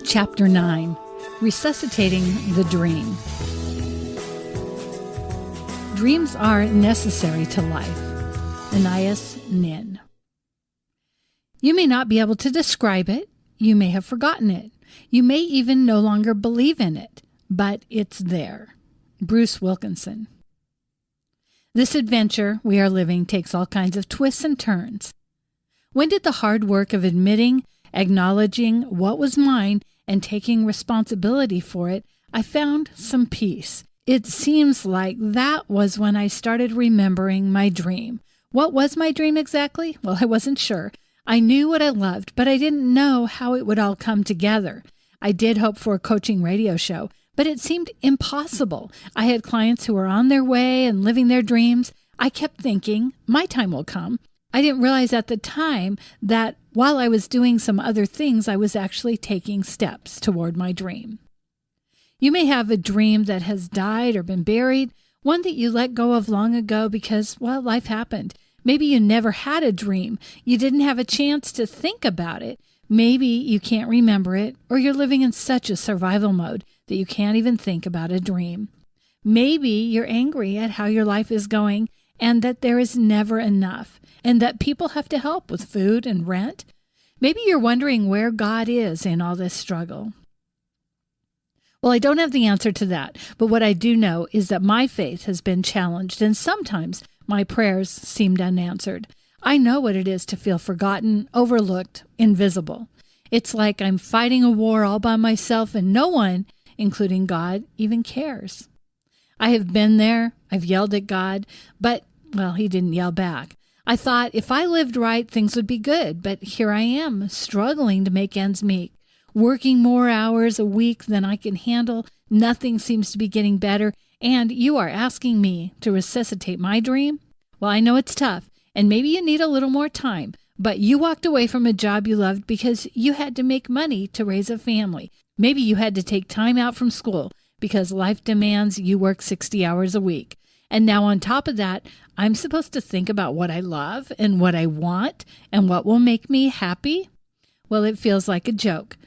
Chapter 9, Resuscitating the Dream. Dreams are necessary to life. Anais Nin. You may not be able to describe it. You may have forgotten it. You may even no longer believe in it, but it's there. Bruce Wilkinson. This adventure we are living takes all kinds of twists and turns. When did the hard work of admitting, acknowledging what was mine, and taking responsibility for it, I found some peace. It seems like that was when I started remembering my dream. What was my dream exactly? Well, I wasn't sure. I knew what I loved, but I didn't know how it would all come together. I did hope for a coaching radio show, but it seemed impossible. I had clients who were on their way and living their dreams. I kept thinking, my time will come. I didn't realize at the time that while I was doing some other things, I was actually taking steps toward my dream. You may have a dream that has died or been buried, one that you let go of long ago because, well, life happened. Maybe you never had a dream. You didn't have a chance to think about it. Maybe you can't remember it, or you're living in such a survival mode that you can't even think about a dream. Maybe you're angry at how your life is going and that there is never enough, and that people have to help with food and rent. Maybe you're wondering where God is in all this struggle. Well, I don't have the answer to that, but what I do know is that my faith has been challenged, and sometimes my prayers seemed unanswered. I know what it is to feel forgotten, overlooked, invisible. It's like I'm fighting a war all by myself, and no one, including God, even cares. I have been there. I've yelled at God, but, well, he didn't yell back. I thought if I lived right, things would be good, but here I am, struggling to make ends meet, working more hours a week than I can handle. Nothing seems to be getting better, and you are asking me to resuscitate my dream? Well, I know it's tough, and maybe you need a little more time, but you walked away from a job you loved because you had to make money to raise a family. Maybe you had to take time out from school because life demands you work 60 hours a week. And now on top of that, I'm supposed to think about what I love and what I want and what will make me happy? Well, it feels like a joke.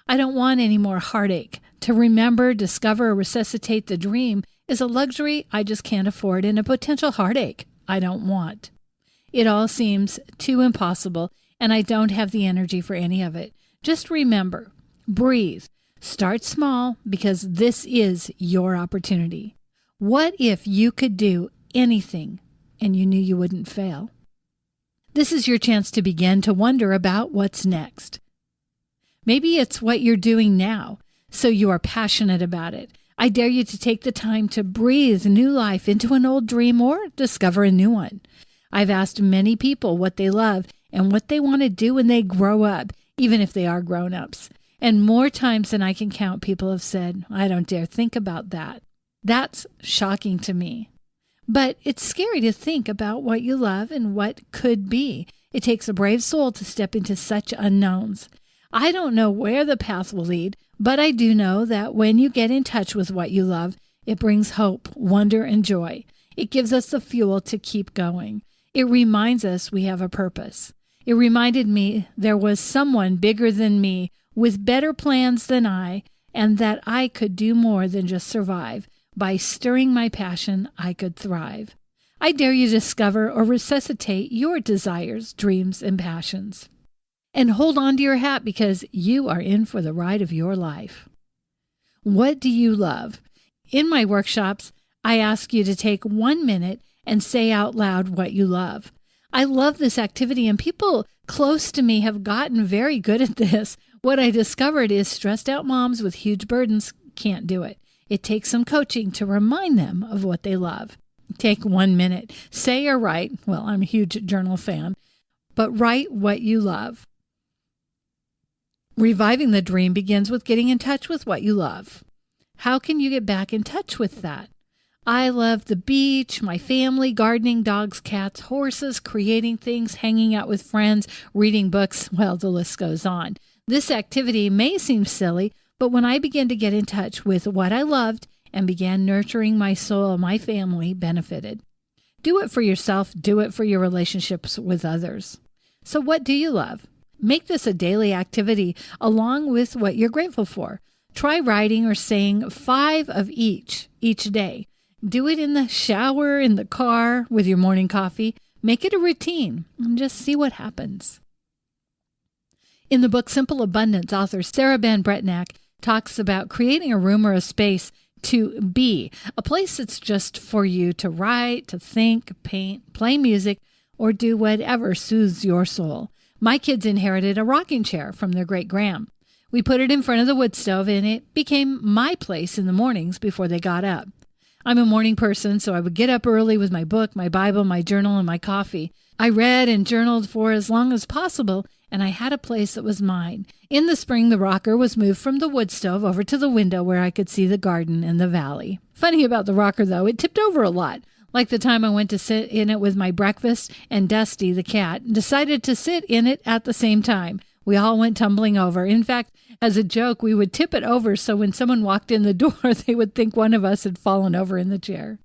I don't want any more heartache. To remember, discover, or resuscitate the dream is a luxury I just can't afford and a potential heartache I don't want. It all seems too impossible, and I don't have the energy for any of it. Just remember, breathe. Start small because this is your opportunity. What if you could do anything and you knew you wouldn't fail? This is your chance to begin to wonder about what's next. Maybe it's what you're doing now, so you are passionate about it. I dare you to take the time to breathe new life into an old dream or discover a new one. I've asked many people what they love and what they want to do when they grow up, even if they are grown-ups. And more times than I can count, people have said, I don't dare think about that. That's shocking to me. But it's scary to think about what you love and what could be. It takes a brave soul to step into such unknowns. I don't know where the path will lead, but I do know that when you get in touch with what you love, it brings hope, wonder, and joy. It gives us the fuel to keep going. It reminds us we have a purpose. It reminded me there was someone bigger than me with better plans than I, and that I could do more than just survive. By stirring my passion, I could thrive. I dare you to discover or resuscitate your desires, dreams, and passions. And hold on to your hat because you are in for the ride of your life. What do you love? In my workshops, I ask you to take 1 minute and say out loud what you love. I love this activity, and people close to me have gotten very good at this. What I discovered is stressed out moms with huge burdens can't do it. It takes some coaching to remind them of what they love. Take 1 minute. Say or write, well, I'm a huge journal fan, but write what you love. Reviving the dream begins with getting in touch with what you love. How can you get back in touch with that? I love the beach, my family, gardening, dogs, cats, horses, creating things, hanging out with friends, reading books. Well, the list goes on. This activity may seem silly, but when I began to get in touch with what I loved and began nurturing my soul, my family benefited. Do it for yourself. Do it for your relationships with others. So what do you love? Make this a daily activity along with what you're grateful for. Try writing or saying 5 of each day. Do it in the shower, in the car, with your morning coffee. Make it a routine and just see what happens. In the book Simple Abundance, author Sarah Ban Breatnack talks about creating a room or a space to be, a place that's just for you to write, to think, paint, play music, or do whatever soothes your soul. My kids inherited a rocking chair from their great-grand. We put it in front of the wood stove, and it became my place in the mornings before they got up. I'm a morning person, so I would get up early with my book, my Bible, my journal, and my coffee. I read and journaled for as long as possible, and I had a place that was mine. In the spring, the rocker was moved from the wood stove over to the window where I could see the garden and the valley. Funny about the rocker, though, it tipped over a lot. Like the time I went to sit in it with my breakfast, and Dusty, the cat, decided to sit in it at the same time. We all went tumbling over. In fact, as a joke, we would tip it over so when someone walked in the door, they would think one of us had fallen over in the chair.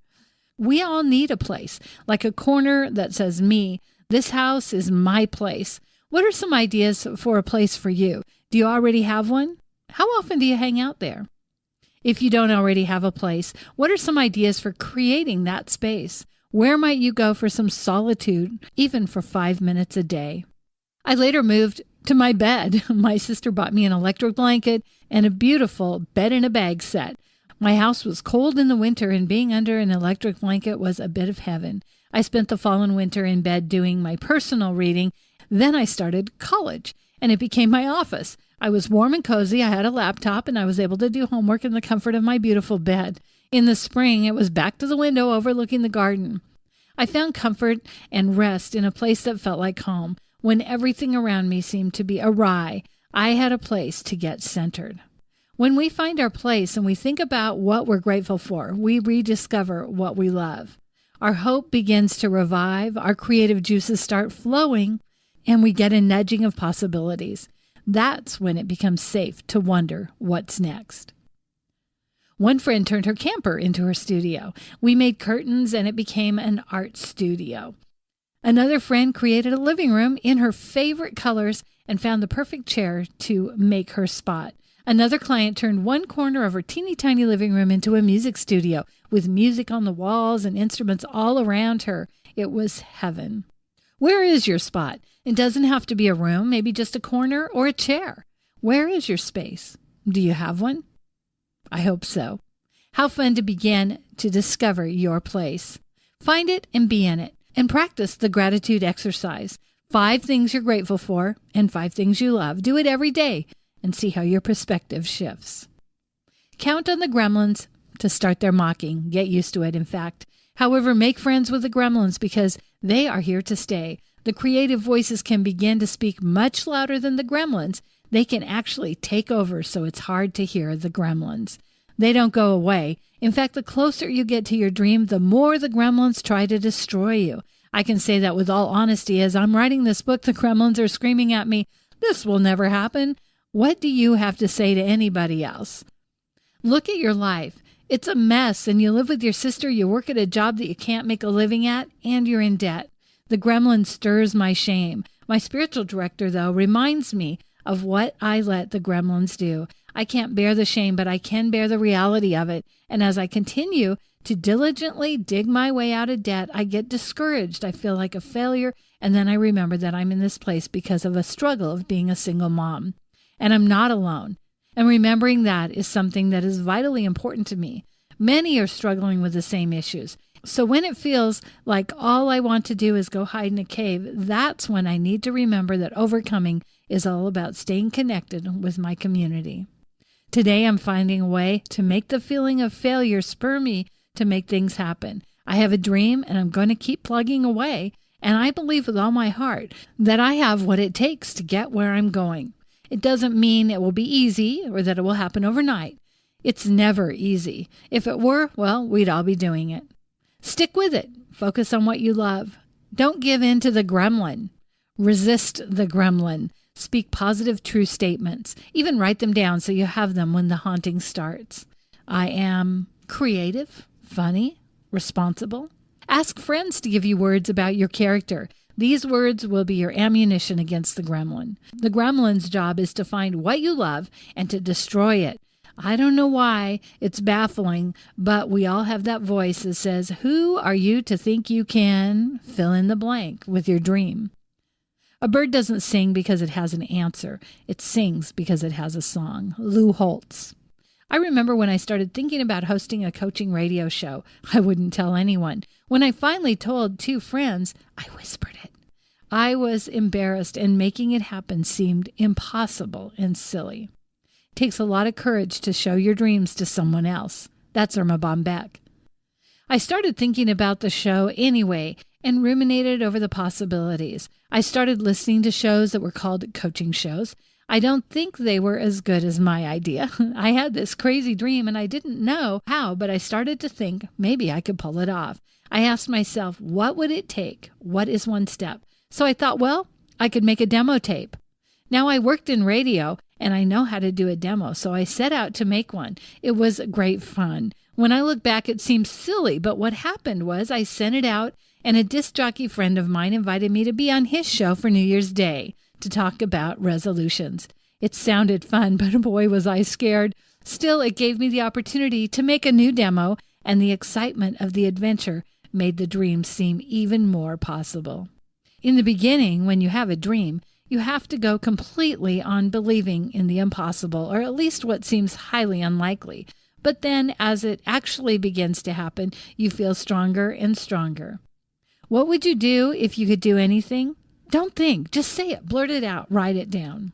We all need a place, like a corner that says me. This house is my place. What are some ideas for a place for you? Do you already have one? How often do you hang out there? If you don't already have a place, what are some ideas for creating that space? Where might you go for some solitude, even for 5 minutes a day? I later moved to my bed. My sister bought me an electric blanket and a beautiful bed-in-a-bag set. My house was cold in the winter, and being under an electric blanket was a bit of heaven. I spent the fall and winter in bed doing my personal reading. Then I started college, and it became my office. I was warm and cozy. I had a laptop, and I was able to do homework in the comfort of my beautiful bed. In the spring, it was back to the window overlooking the garden. I found comfort and rest in a place that felt like home. When everything around me seemed to be awry, I had a place to get centered. When we find our place and we think about what we're grateful for, we rediscover what we love. Our hope begins to revive, our creative juices start flowing, and we get a nudging of possibilities. That's when it becomes safe to wonder what's next. One friend turned her camper into her studio. We made curtains and it became an art studio. Another friend created a living room in her favorite colors and found the perfect chair to make her spot. Another client turned one corner of her teeny tiny living room into a music studio with music on the walls and instruments all around her. It was heaven. Where is your spot? It doesn't have to be a room, maybe just a corner or a chair. Where is your space? Do you have one? I hope so. How fun to begin to discover your place. Find it and be in it, and practice the gratitude exercise. 5 things you're grateful for and 5 things you love. Do it every day and see how your perspective shifts. Count on the gremlins to start their mocking. Get used to it, in fact. However, make friends with the gremlins because they are here to stay. The creative voices can begin to speak much louder than the gremlins. They can actually take over, so it's hard to hear the gremlins. They don't go away. In fact, the closer you get to your dream, the more the gremlins try to destroy you. I can say that with all honesty. As I'm writing this book, the gremlins are screaming at me, "This will never happen." What do you have to say to anybody else? Look at your life. It's a mess, and you live with your sister, you work at a job that you can't make a living at, and you're in debt. The gremlin stirs my shame. My spiritual director, though, reminds me of what I let the gremlins do. I can't bear the shame, but I can bear the reality of it. And as I continue to diligently dig my way out of debt, I get discouraged. I feel like a failure, and then I remember that I'm in this place because of a struggle of being a single mom. And I'm not alone. And remembering that is something that is vitally important to me. Many are struggling with the same issues. So when it feels like all I want to do is go hide in a cave, that's when I need to remember that overcoming is all about staying connected with my community. Today I'm finding a way to make the feeling of failure spur me to make things happen. I have a dream and I'm going to keep plugging away, and I believe with all my heart that I have what it takes to get where I'm going. It doesn't mean it will be easy or that it will happen overnight. It's never easy. If it were, well, we'd all be doing it. Stick with it. Focus on what you love. Don't give in to the gremlin. Resist the gremlin. Speak positive, true statements. Even write them down so you have them when the haunting starts. I am creative, funny, responsible. Ask friends to give you words about your character. These words will be your ammunition against the gremlin. The gremlin's job is to find what you love and to destroy it. I don't know why. It's baffling, but we all have that voice that says, who are you to think you can fill in the blank with your dream? A bird doesn't sing because it has an answer. It sings because it has a song. Lou Holtz. I remember when I started thinking about hosting a coaching radio show, I wouldn't tell anyone. When I finally told 2 friends, I whispered it. I was embarrassed, and making it happen seemed impossible and silly. It takes a lot of courage to show your dreams to someone else. That's Irma Bombeck. I started thinking about the show anyway and ruminated over the possibilities. I started listening to shows that were called coaching shows. I don't think they were as good as my idea. I had this crazy dream and I didn't know how, but I started to think maybe I could pull it off. I asked myself, what would it take? What is one step? So I thought, well, I could make a demo tape. Now I worked in radio and I know how to do a demo, so I set out to make one. It was great fun. When I look back, it seems silly, but what happened was I sent it out and a disc jockey friend of mine invited me to be on his show for New Year's Day to talk about resolutions. It sounded fun, but boy, was I scared. Still, it gave me the opportunity to make a new demo, and the excitement of the adventure made the dream seem even more possible. In the beginning, when you have a dream, you have to go completely on believing in the impossible, or at least what seems highly unlikely. But then, as it actually begins to happen, you feel stronger and stronger. What would you do if you could do anything? Don't think. Just say it. Blurt it out. Write it down.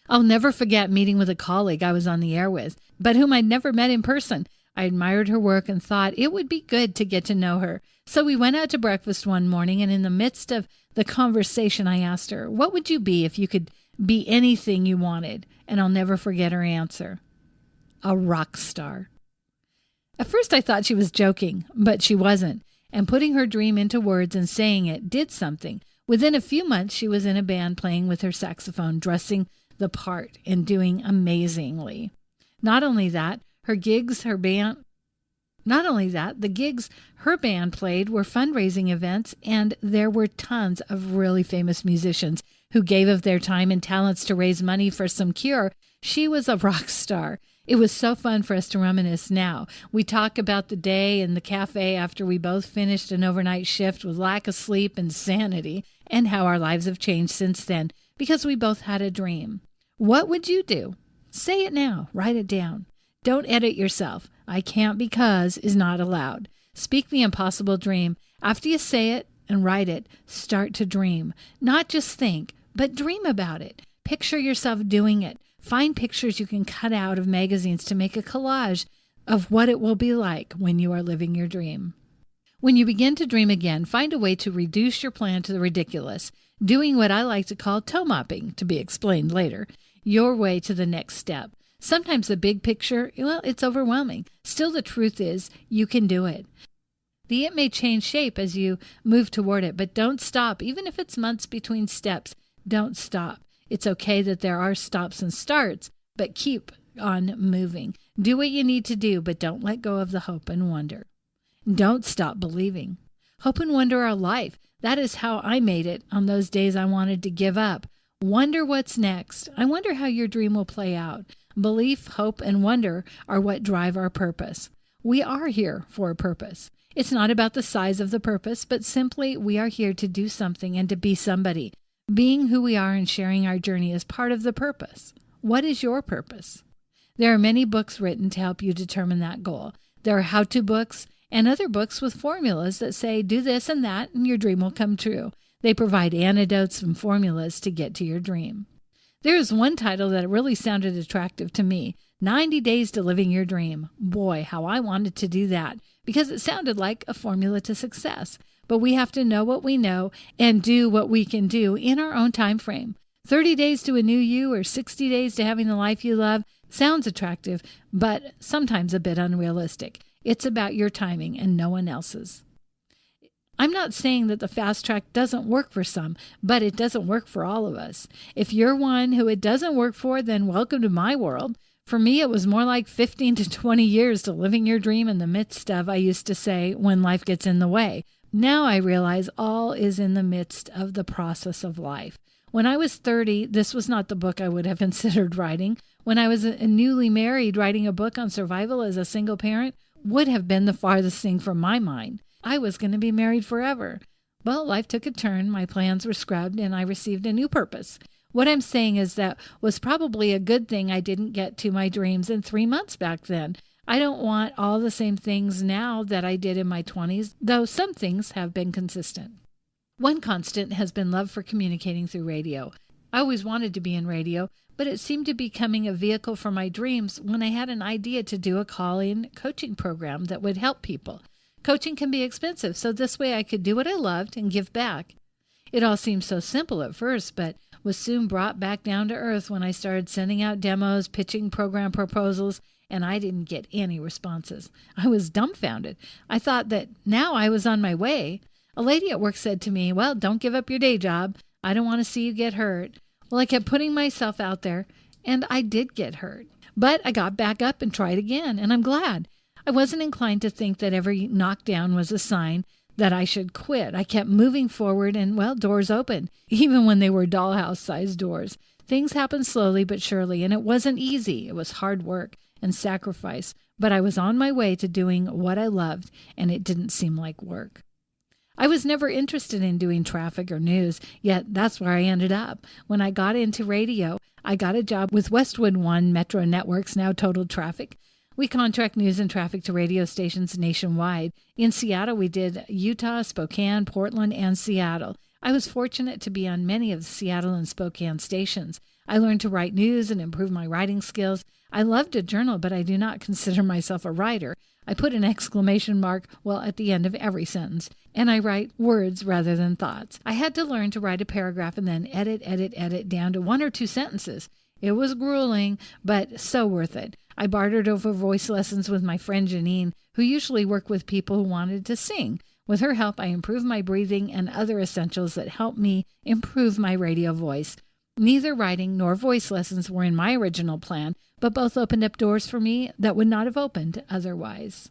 I'll never forget meeting with a colleague I was on the air with, but whom I'd never met in person. I admired her work and thought it would be good to get to know her. So we went out to breakfast one morning, and in the midst of the conversation, I asked her, what would you be if you could be anything you wanted? And I'll never forget her answer. A rock star. At first I thought she was joking, but she wasn't. And putting her dream into words and saying it did something. Within a few months, she was in a band playing with her saxophone, dressing the part and doing amazingly. Not only that, the gigs her band played were fundraising events, and there were tons of really famous musicians who gave of their time and talents to raise money for some cure. She was a rock star. It was so fun for us to reminisce now. We talk about the day in the cafe after we both finished an overnight shift with lack of sleep and sanity, and how our lives have changed since then because we both had a dream. What would you do? Say it now. Write it down. Don't edit yourself. I can't because is not allowed. Speak the impossible dream. After you say it and write it, start to dream. Not just think, but dream about it. Picture yourself doing it. Find pictures you can cut out of magazines to make a collage of what it will be like when you are living your dream. When you begin to dream again, find a way to reduce your plan to the ridiculous, doing what I like to call toe mopping, to be explained later, your way to the next step. Sometimes the big picture, it's overwhelming. Still, the truth is, you can do it. It may change shape as you move toward it, but don't stop. Even if it's months between steps, don't stop. It's okay that there are stops and starts, but keep on moving. Do what you need to do, but don't let go of the hope and wonder. Don't stop believing. Hope and wonder are life. That is how I made it on those days I wanted to give up. Wonder what's next. I wonder how your dream will play out. Belief, hope, and wonder are what drive our purpose. We are here for a purpose. It's not about the size of the purpose, but simply we are here to do something and to be somebody. Being who we are and sharing our journey is part of the purpose. What is your purpose? There are many books written to help you determine that goal. There are how-to books and other books with formulas that say do this and that and your dream will come true. They provide antidotes and formulas to get to your dream. There is one title that really sounded attractive to me, 90 Days to Living Your Dream. Boy, how I wanted to do that because it sounded like a formula to success. But we have to know what we know and do what we can do in our own time frame. 30 days to a new you or 60 days to having the life you love sounds attractive, but sometimes a bit unrealistic. It's about your timing and no one else's. I'm not saying that the fast track doesn't work for some, but it doesn't work for all of us. If you're one who it doesn't work for, then welcome to my world. For me, it was more like 15 to 20 years to living your dream in the midst of, I used to say, when life gets in the way. Now I realize all is in the midst of the process of life. When I was 30, this was not the book I would have considered writing. When I was newly married, writing a book on survival as a single parent would have been the farthest thing from my mind. I was going to be married forever. Well, life took a turn, my plans were scrubbed, and I received a new purpose. What I'm saying is that was probably a good thing I didn't get to my dreams in 3 months back then. I don't want all the same things now that I did in my 20s, though some things have been consistent. One constant has been love for communicating through radio. I always wanted to be in radio, but it seemed to be becoming a vehicle for my dreams when I had an idea to do a call-in coaching program that would help people. Coaching can be expensive, so this way I could do what I loved and give back. It all seemed so simple at first, but was soon brought back down to earth when I started sending out demos, pitching program proposals, and I didn't get any responses. I was dumbfounded. I thought that now I was on my way. A lady at work said to me, "Well, don't give up your day job. I don't want to see you get hurt." Well, I kept putting myself out there, and I did get hurt. But I got back up and tried again, and I'm glad. I wasn't inclined to think that every knockdown was a sign that I should quit. I kept moving forward, and, well, doors opened, even when they were dollhouse-sized doors. Things happened slowly but surely, and it wasn't easy. It was hard work and sacrifice, but I was on my way to doing what I loved, and it didn't seem like work. I was never interested in doing traffic or news, yet that's where I ended up. When I got into radio, I got a job with Westwood One Metro Networks, now Total Traffic. We contract news and traffic to radio stations nationwide. In Seattle, we did Utah, Spokane, Portland, and Seattle. I was fortunate to be on many of the Seattle and Spokane stations. I learned to write news and improve my writing skills. I love to journal, but I do not consider myself a writer. I put an exclamation mark, at the end of every sentence, and I write words rather than thoughts. I had to learn to write a paragraph and then edit down to 1 or 2 sentences. It was grueling, but so worth it. I bartered over voice lessons with my friend Janine, who usually worked with people who wanted to sing. With her help, I improved my breathing and other essentials that helped me improve my radio voice. Neither writing nor voice lessons were in my original plan, but both opened up doors for me that would not have opened otherwise.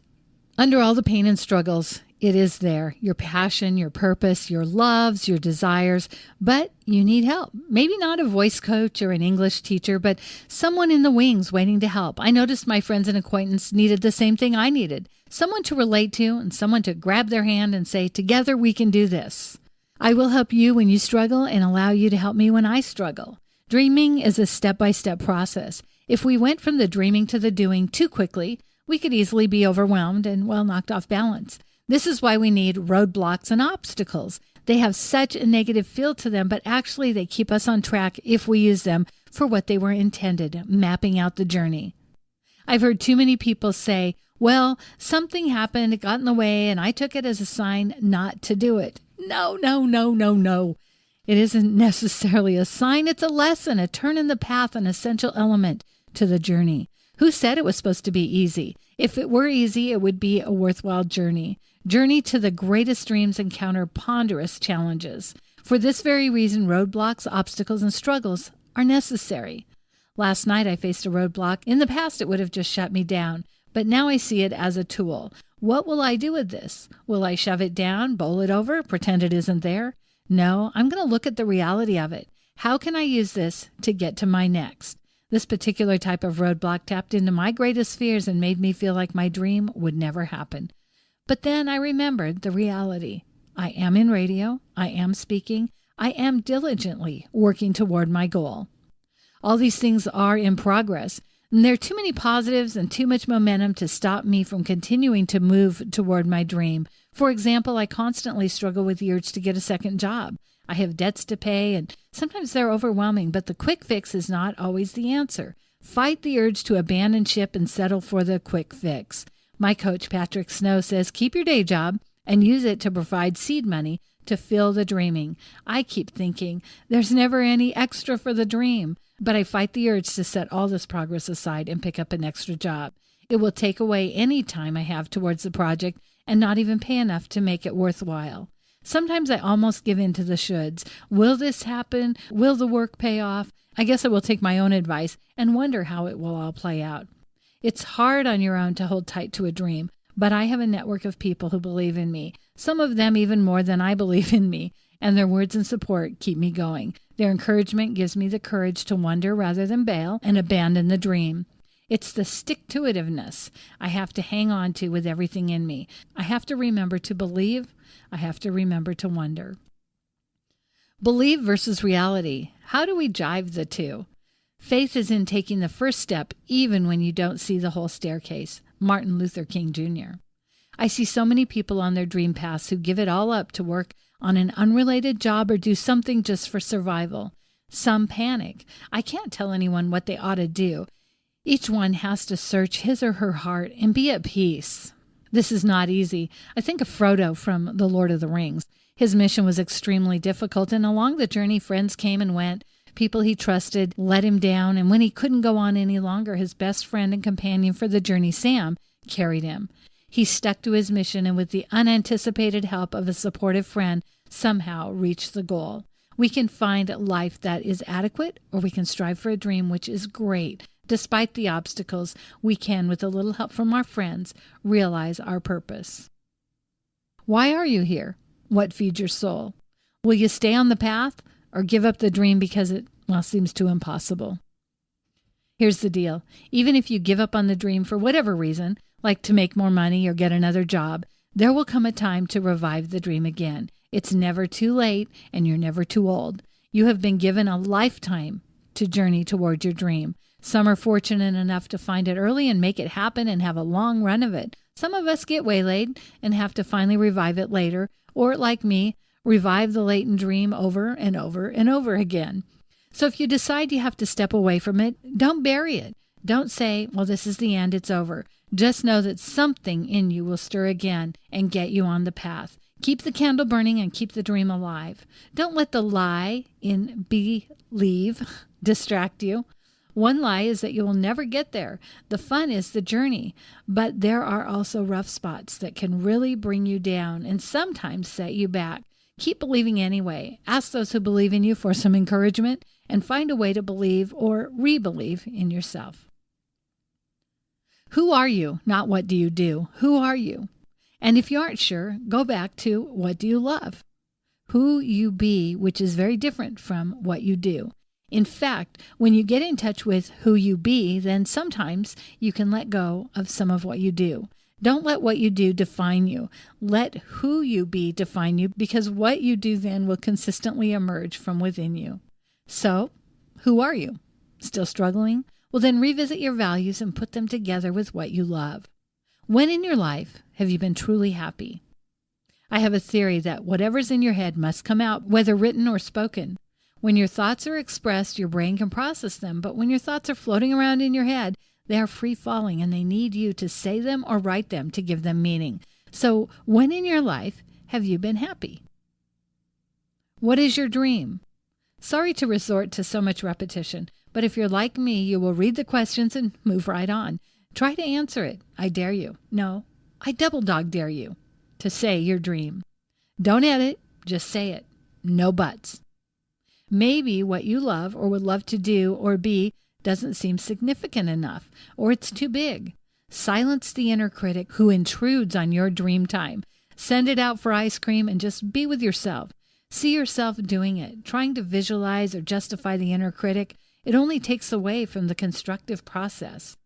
Under all the pain and struggles, it is there, your passion, your purpose, your loves, your desires, but you need help. Maybe not a voice coach or an English teacher, but someone in the wings waiting to help. I noticed my friends and acquaintances needed the same thing I needed, someone to relate to and someone to grab their hand and say, "Together we can do this." I will help you when you struggle and allow you to help me when I struggle. Dreaming is a step-by-step process. If we went from the dreaming to the doing too quickly, we could easily be overwhelmed and, knocked off balance. This is why we need roadblocks and obstacles. They have such a negative feel to them, but actually they keep us on track if we use them for what they were intended, mapping out the journey. I've heard too many people say, something happened, it got in the way, and I took it as a sign not to do it. No. It isn't necessarily a sign, it's a lesson, a turn in the path, an essential element to the journey. Who said it was supposed to be easy? If it were easy, it would be a worthwhile journey. Journey to the greatest dreams encounter ponderous challenges. For this very reason, roadblocks, obstacles, and struggles are necessary. Last night, I faced a roadblock. In the past, it would have just shut me down, but now I see it as a tool. What will I do with this? Will I shove it down, bowl it over, pretend it isn't there? No, I'm going to look at the reality of it. How can I use this to get to my next? This particular type of roadblock tapped into my greatest fears and made me feel like my dream would never happen. But then I remembered the reality. I am in radio, I am speaking, I am diligently working toward my goal. All these things are in progress, and there are too many positives and too much momentum to stop me from continuing to move toward my dream. For example, I constantly struggle with the urge to get a second job. I have debts to pay, and sometimes they're overwhelming, but the quick fix is not always the answer. Fight the urge to abandon ship and settle for the quick fix. My coach, Patrick Snow, says keep your day job and use it to provide seed money to fill the dreaming. I keep thinking there's never any extra for the dream, but I fight the urge to set all this progress aside and pick up an extra job. It will take away any time I have towards the project and not even pay enough to make it worthwhile. Sometimes I almost give in to the shoulds. Will this happen? Will the work pay off? I guess I will take my own advice and wonder how it will all play out. It's hard on your own to hold tight to a dream, but I have a network of people who believe in me. some of them even more than I believe in me, and their words and support keep me going. Their encouragement gives me the courage to wonder rather than bail and abandon the dream. It's the stick-to-itiveness I have to hang on to with everything in me. I have to remember to believe. I have to remember to wonder. Believe versus reality. How do we jive the two? Faith is in taking the first step even when you don't see the whole staircase. Martin Luther King Jr. I see so many people on their dream paths who give it all up to work on an unrelated job or do something just for survival. Some panic. I can't tell anyone what they ought to do. Each one has to search his or her heart and be at peace. This is not easy. I think of Frodo from The Lord of the Rings. His mission was extremely difficult, and along the journey, friends came and went. People he trusted let him down, and when he couldn't go on any longer, his best friend and companion for the journey, Sam, carried him. He stuck to his mission, and with the unanticipated help of a supportive friend, somehow reached the goal. We can find a life that is adequate, or we can strive for a dream which is great. Despite the obstacles, we can, with a little help from our friends, realize our purpose. Why are you here? What feeds your soul? Will you stay on the path or give up the dream because it, seems too impossible? Here's the deal. Even if you give up on the dream for whatever reason, like to make more money or get another job, there will come a time to revive the dream again. It's never too late, and you're never too old. You have been given a lifetime to journey toward your dream. Some are fortunate enough to find it early and make it happen and have a long run of it. Some of us get waylaid and have to finally revive it later, or, like me, revive the latent dream over and over and over again. So if you decide you have to step away from it, don't bury it. Don't say, this is the end, it's over. Just know that something in you will stir again and get you on the path. Keep the candle burning and keep the dream alive. Don't let the lie in believe distract you. One lie is that you will never get there. The fun is the journey, but there are also rough spots that can really bring you down and sometimes set you back. Keep believing anyway. Ask those who believe in you for some encouragement and find a way to believe or re-believe in yourself. Who are you? Not what do you do. Who are you? And if you aren't sure, go back to what do you love? Who you be, which is very different from what you do. In fact, when you get in touch with who you be, then sometimes you can let go of some of what you do. Don't let what you do define you. Let who you be define you, because what you do then will consistently emerge from within you. So, who are you? Still struggling? Well, then revisit your values and put them together with what you love. When in your life have you been truly happy? I have a theory that whatever's in your head must come out, whether written or spoken. When your thoughts are expressed, your brain can process them, but when your thoughts are floating around in your head, they are free-falling and they need you to say them or write them to give them meaning. So, when in your life have you been happy? What is your dream? Sorry to resort to so much repetition, but if you're like me, you will read the questions and move right on. Try to answer it. I dare you. No, I double dog dare you to say your dream. Don't edit, just say it. No buts. Maybe what you love or would love to do or be doesn't seem significant enough, or it's too big. Silence the inner critic who intrudes on your dream time. Send it out for ice cream and just be with yourself. See yourself doing it. Trying to visualize or justify the inner critic, it only takes away from the constructive process.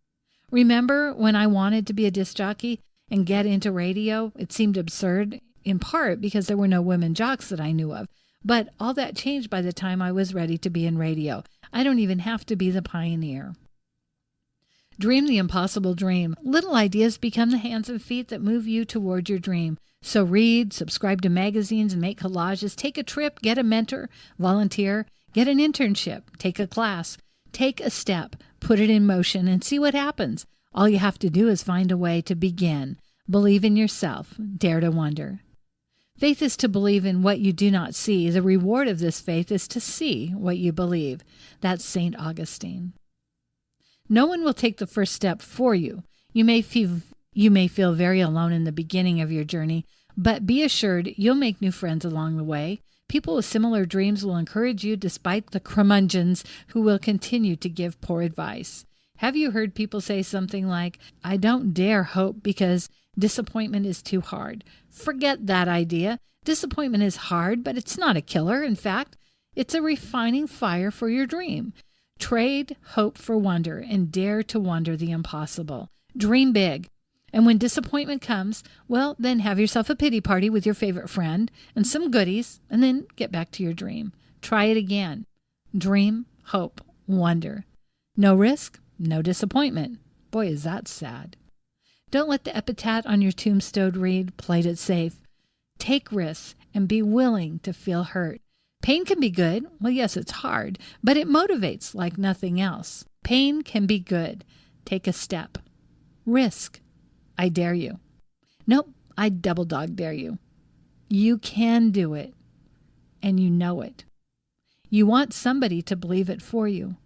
Remember when I wanted to be a disc jockey and get into radio? It seemed absurd, in part because there were no women jocks that I knew of. But all that changed by the time I was ready to be in radio. I don't even have to be the pioneer. Dream the impossible dream. Little ideas become the hands and feet that move you toward your dream. So read, subscribe to magazines and make collages, take a trip, get a mentor, volunteer, get an internship, take a class, take a step, put it in motion and see what happens. All you have to do is find a way to begin. Believe in yourself. Dare to wonder. Faith is to believe in what you do not see. The reward of this faith is to see what you believe. That's St. Augustine. No one will take the first step for you. You may feel very alone in the beginning of your journey, but be assured you'll make new friends along the way. People with similar dreams will encourage you despite the curmudgeons who will continue to give poor advice. Have you heard people say something like, I don't dare hope because disappointment is too hard? Forget that idea. Disappointment is hard, but it's not a killer. In fact, it's a refining fire for your dream. Trade hope for wonder and dare to wonder the impossible. Dream big. And when disappointment comes, well, then have yourself a pity party with your favorite friend and some goodies, and then get back to your dream. Try it again. Dream, hope, wonder. No risk, no disappointment. Boy, is that sad. Don't let the epitaph on your tombstone read, played it safe. Take risks and be willing to feel hurt. Pain can be good. Well, yes, it's hard, but it motivates like nothing else. Pain can be good. Take a step. Risk. I dare you. Nope, I double dog dare you. You can do it, and you know it. You want somebody to believe it for you.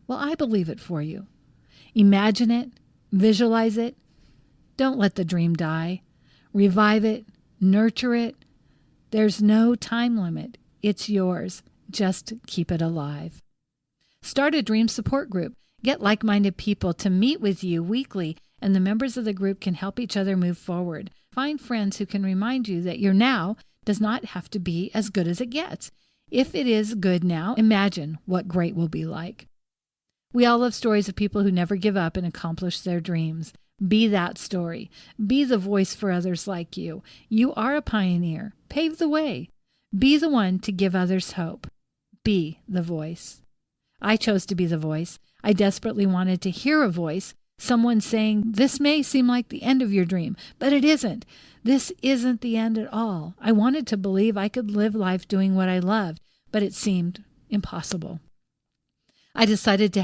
Well, I believe it for you. Imagine it, visualize it. Don't let the dream die. Revive it, nurture it. There's no time limit. It's yours. Just keep it alive. Start a dream support group. Get like-minded people to meet with you weekly, and the members of the group can help each other move forward. Find friends who can remind you that your now does not have to be as good as it gets. If it is good now, imagine what great will be like. We all love stories of people who never give up and accomplish their dreams. Be that story. Be the voice for others like you. You are a pioneer. Pave the way. Be the one to give others hope. Be the voice. I chose to be the voice. I desperately wanted to hear a voice, someone saying, this may seem like the end of your dream, but it isn't. This isn't the end at all. I wanted to believe I could live life doing what I loved, but it seemed impossible. I decided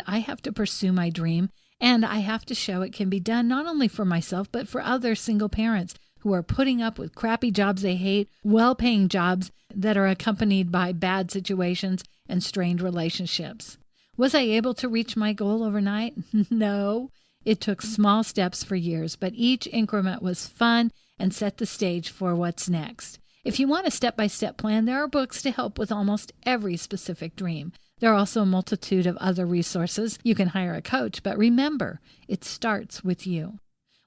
I have to pursue my dream, and I have to show it can be done not only for myself, but for other single parents who are putting up with crappy jobs they hate, well-paying jobs that are accompanied by bad situations and strained relationships. Was I able to reach my goal overnight? No. It took small steps for years, but each increment was fun and set the stage for what's next. If you want a step-by-step plan, there are books to help with almost every specific dream. There are also a multitude of other resources. You can hire a coach, but remember, it starts with you.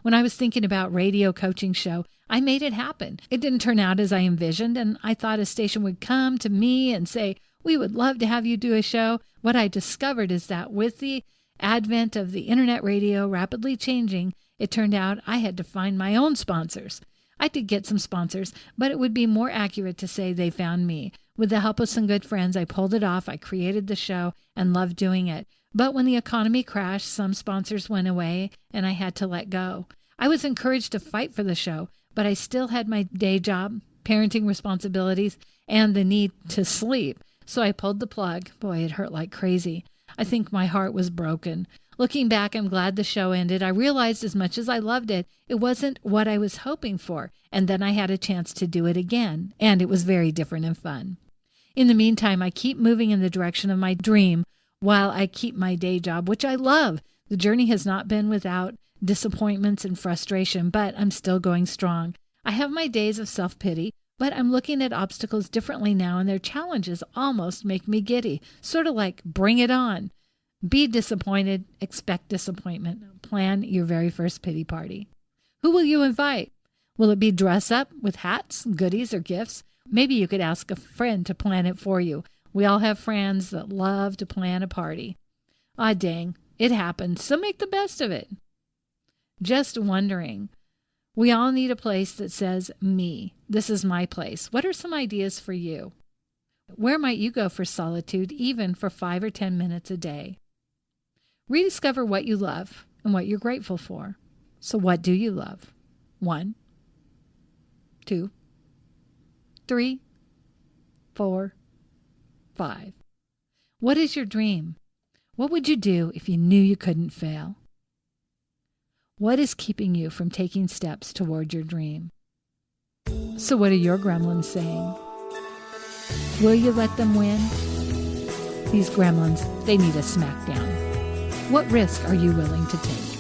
When I was thinking about radio coaching show, I made it happen. It didn't turn out as I envisioned, and I thought a station would come to me and say, we would love to have you do a show. What I discovered is that with the advent of the internet radio rapidly changing, it turned out I had to find my own sponsors. I did get some sponsors, but it would be more accurate to say they found me. With the help of some good friends, I pulled it off. I created the show and loved doing it. But when the economy crashed, some sponsors went away and I had to let go. I was encouraged to fight for the show, but I still had my day job, parenting responsibilities, and the need to sleep. So I pulled the plug. Boy, it hurt like crazy. I think my heart was broken. Looking back, I'm glad the show ended. I realized as much as I loved it, it wasn't what I was hoping for. And then I had a chance to do it again, and it was very different and fun. In the meantime, I keep moving in the direction of my dream while I keep my day job, which I love. The journey has not been without disappointments and frustration, but I'm still going strong. I have my days of self-pity, but I'm looking at obstacles differently now, and their challenges almost make me giddy, sort of like, bring it on. Be disappointed, expect disappointment. Plan your very first pity party. Who will you invite? Will it be dress up with hats, goodies, or gifts? Maybe you could ask a friend to plan it for you. We all have friends that love to plan a party. Ah, dang, it happens, so make the best of it. Just wondering. We all need a place that says, me. This is my place. What are some ideas for you? Where might you go for solitude, even for 5 or 10 minutes a day? Rediscover what you love and what you're grateful for. So what do you love? 1, 2, 3, 4, 5. What is your dream? What would you do if you knew you couldn't fail? What is keeping you from taking steps toward your dream? So what are your gremlins saying? Will you let them win? These gremlins, they need a smackdown. What risk are you willing to take?